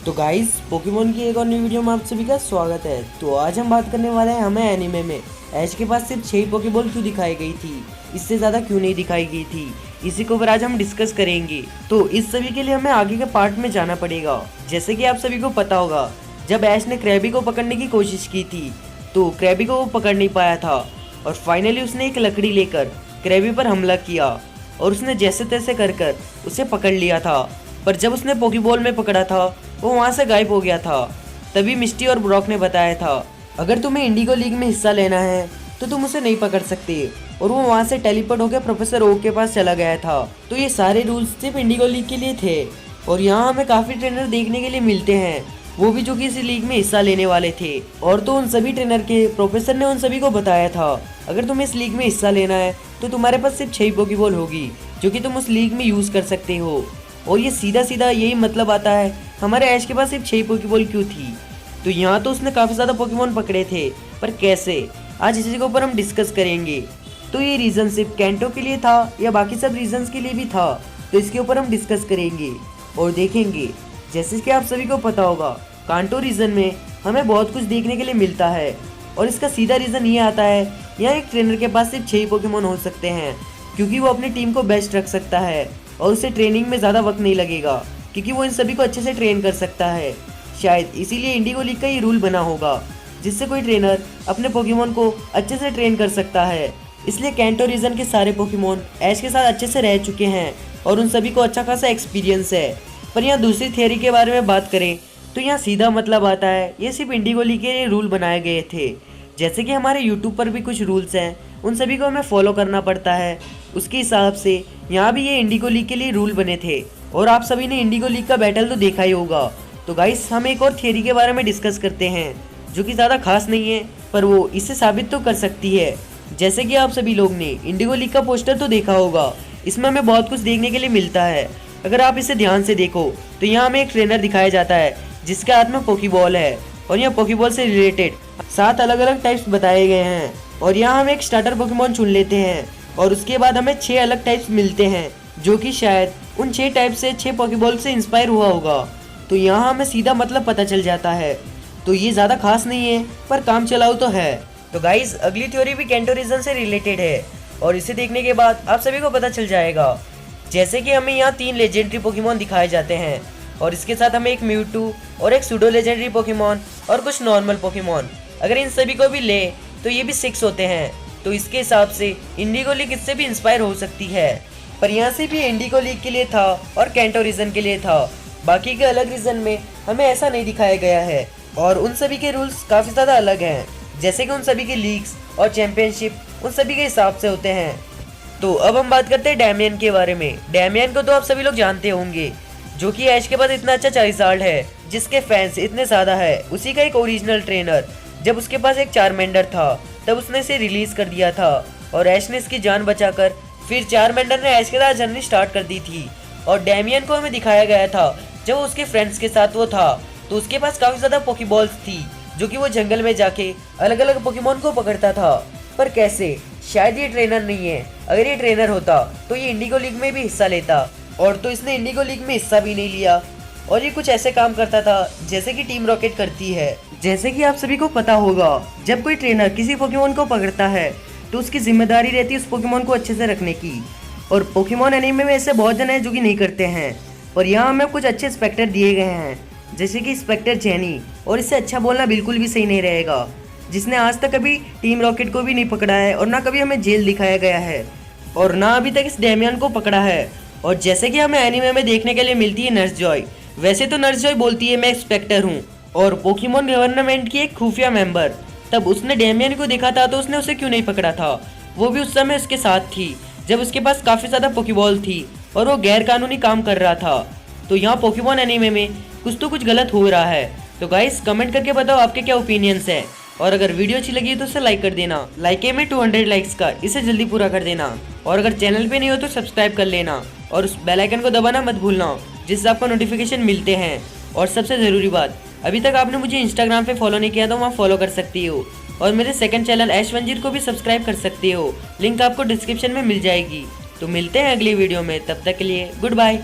तो guys Pokemon की एक और नई वीडियो में आप सभी का स्वागत है। तो आज हम बात करने वाले हैं हमें एनीमे में ऐश के पास सिर्फ 6 पोकेबॉल क्यों दिखाई गई थी, इससे ज़्यादा क्यों नहीं दिखाई गई थी, इसी के ऊपर आज हम डिस्कस करेंगे। तो इस सभी के लिए हमें आगे के पार्ट में जाना पड़ेगा। जैसे कि आप सभी को पता होगा, जब ऐश ने क्रैबी को पकड़ने की कोशिश की थी तो क्रैबी को वो पकड़ नहीं पाया था और फाइनली उसने एक लकड़ी लेकर क्रैबी पर हमला किया और उसने जैसे तैसे कर उसे पकड़ लिया था। पर जब उसने पोकेबॉल में पकड़ा था वो वहाँ से गायब हो गया था। तभी मिस्टी और ब्रॉक ने बताया था अगर तुम्हें इंडिगो लीग में हिस्सा लेना है तो तुम उसे नहीं पकड़ सकते, और वो वहाँ से टेलीपोर्ट होकर प्रोफेसर ओक के पास चला गया था। तो ये सारे रूल्स सिर्फ इंडिगो लीग के लिए थे और यहाँ हमें काफ़ी ट्रेनर देखने के लिए मिलते हैं, वो भी जो कि इस लीग में हिस्सा लेने वाले थे। और तो उन सभी ट्रेनर के प्रोफेसर ने उन सभी को बताया था अगर तुम्हें इस लीग में हिस्सा लेना है तो तुम्हारे पास सिर्फ 6 पोकेबॉल होगी जो कि तुम उस लीग में यूज़ कर सकते हो। और ये सीधा सीधा यही मतलब आता है हमारे ऐश के पास सिर्फ 6 पोकेबॉल क्यों थी। तो यहाँ तो उसने काफ़ी ज़्यादा पोकेमॉन पकड़े थे, पर कैसे, आज इसी के ऊपर हम डिस्कस करेंगे। तो ये रीज़न सिर्फ कैंटो के लिए था या बाकी सब रीजन्स के लिए भी था, तो इसके ऊपर हम डिस्कस करेंगे और देखेंगे। जैसे कि आप सभी को पता होगा, कांटो रीजन में हमें बहुत कुछ देखने के लिए मिलता है और इसका सीधा रीज़न ये आता है यहाँ एक ट्रेनर के पास सिर्फ 6 पोकेमॉन हो सकते हैं क्योंकि वो अपनी टीम को बेस्ट रख सकता है और उसे ट्रेनिंग में ज़्यादा वक्त नहीं लगेगा क्योंकि वो इन सभी को अच्छे से ट्रेन कर सकता है। शायद इसीलिए इंडिगो लीग का ये रूल बना होगा जिससे कोई ट्रेनर अपने पोकेमॉन को अच्छे से ट्रेन कर सकता है। इसलिए कैंटो रीजन के सारे पोकेमॉन ऐश के साथ अच्छे से रह चुके हैं और उन सभी को अच्छा खासा एक्सपीरियंस है। पर यहाँ दूसरी थियोरी के बारे में बात करें तो यहाँ सीधा मतलब आता है ये सिर्फ इंडिगो लीग के लिए रूल बनाए गए थे। जैसे कि हमारे यूट्यूब पर भी कुछ रूल्स हैं, उन सभी को हमें फॉलो करना पड़ता है, उसके हिसाब से यहाँ भी ये इंडिगो लीग के लिए रूल बने थे। और आप सभी ने इंडिगो लीग का बैटल तो देखा ही होगा। तो गाइस हम एक और थियरी के बारे में डिस्कस करते हैं जो कि ज़्यादा खास नहीं है पर वो इससे साबित तो कर सकती है। जैसे कि आप सभी लोग ने इंडिगो लीग का पोस्टर तो देखा होगा, इसमें हमें बहुत कुछ देखने के लिए मिलता है। अगर आप इसे ध्यान से देखो तो यहाँ हमें एक ट्रेनर दिखाया जाता है जिसके हाथ में पोकेबॉल है और यहाँ पोकेबॉल से रिलेटेड 7 अलग अलग टाइप्स बताए गए हैं। और यहाँ हम एक स्टार्टर पोकेमॉन चुन लेते हैं और उसके बाद हमें 6 अलग टाइप्स मिलते हैं जो कि शायद उन 6 टाइप से 6 पोकेबॉल से इंस्पायर हुआ होगा। तो यहाँ हमें सीधा मतलब पता चल जाता है। तो ये ज़्यादा खास नहीं है पर काम चलाऊ तो है। तो गाइज अगली थ्योरी भी कैंटो रीजन से रिलेटेड है और इसे देखने के बाद आप सभी को पता चल जाएगा। जैसे कि हमें यहाँ 3 लेजेंडरी पोकेमॉन दिखाए जाते हैं और इसके साथ हमें एक म्यूटू और एक सूडो लेजेंडरी पोकेमॉन और कुछ नॉर्मल पोकेमॉन, अगर इन सभी को भी ले तो ये भी 6 होते हैं। तो इसके हिसाब से इंडिगो लीग इससे भी इंस्पायर हो सकती है। पर यहाँ से भी इंडिगो लीग के लिए था और कैंटो रीजन के लिए था, बाकी के अलग रीजन में हमें ऐसा नहीं दिखाया गया है। और उन सभी के रूल्स काफ़ी ज़्यादा अलग हैं, जैसे कि उन सभी के लीग्स और चैंपियनशिप उन सभी के हिसाब से होते हैं। तो अब हम बात करते हैं डैमियन के बारे में। डैमियन को तो आप सभी लोग जानते होंगे, जो कि ऐश के पास इतना अच्छा चार्जार्ड है जिसके फैंस इतने ज़्यादा है। उसी का एक ओरिजिनल ट्रेनर, जब उसके पास एक चारमेंडर था तब उसने इसे रिलीज कर दिया था और ऐश ने इसकी जान बचाकर फिर चारमेंडर ने ऐश के साथ जर्नी स्टार्ट कर दी थी। और डैमियन को हमें दिखाया गया था जब वो उसके फ्रेंड्स के साथ वो था तो उसके पास काफ़ी ज़्यादा पोकेबॉल्स थी जो कि वो जंगल में जाके अलग अलग पोकेमॉन को पकड़ता था। पर कैसे, शायद ये ट्रेनर नहीं है। अगर ये ट्रेनर होता तो ये इंडिगो लीग में भी हिस्सा लेता, और तो इसने इंडिगो लीग में हिस्सा भी नहीं लिया। और ये कुछ ऐसे काम करता था जैसे कि टीम रॉकेट करती है। जैसे कि आप सभी को पता होगा, जब कोई ट्रेनर किसी पोकेमॉन को पकड़ता है तो उसकी जिम्मेदारी रहती है उस पोकेमॉन को अच्छे से रखने की। और पोकेमॉन एनीमे में ऐसे बहुत जन हैं जो कि नहीं करते हैं, और यहाँ हमें कुछ अच्छे स्पेक्टर दिए गए हैं जैसे कि स्पेक्टर जेनी। और इससे अच्छा बोलना बिल्कुल भी सही नहीं रहेगा, जिसने आज तक कभी टीम रॉकेट को भी नहीं पकड़ा है और ना कभी हमें जेल दिखाया गया है और ना अभी तक इस डैमियन को पकड़ा है। और जैसे कि हमें एनीमे में देखने के लिए मिलती है नर्स जॉय, वैसे तो नर्स जॉय बोलती है मैं स्पेक्टर हूँ और पोकेमॉन गवर्नमेंट की एक खुफिया मेंबर। तब उसने डैमियन को देखा था तो उसने उसे क्यों नहीं पकड़ा था, वो भी उस समय उसके साथ थी जब उसके पास काफ़ी ज़्यादा पोकेबॉल थी और वो गैर कानूनी काम कर रहा था। तो यहाँ पोकेमॉन एनीमे में कुछ तो कुछ गलत हो रहा है। तो गाइस कमेंट करके बताओ आपके क्या ओपिनियंस हैं, और अगर वीडियो अच्छी लगी तो उसे लाइक कर देना। लाइक है में 200 लाइक्स का, इसे जल्दी पूरा कर देना। और अगर चैनल पे नहीं हो तो सब्सक्राइब कर लेना और उस बेल आइकन को दबाना मत भूलना जिससे आपको नोटिफिकेशन मिलते हैं। और सबसे ज़रूरी बात, अभी तक आपने मुझे इंस्टाग्राम पे फॉलो नहीं किया तो वहाँ फॉलो कर सकती हो और मेरे सेकंड चैनल ऐश वंजीर को भी सब्सक्राइब कर सकते हो, लिंक आपको डिस्क्रिप्शन में मिल जाएगी। तो मिलते हैं अगली वीडियो में, तब तक के लिए गुड बाय।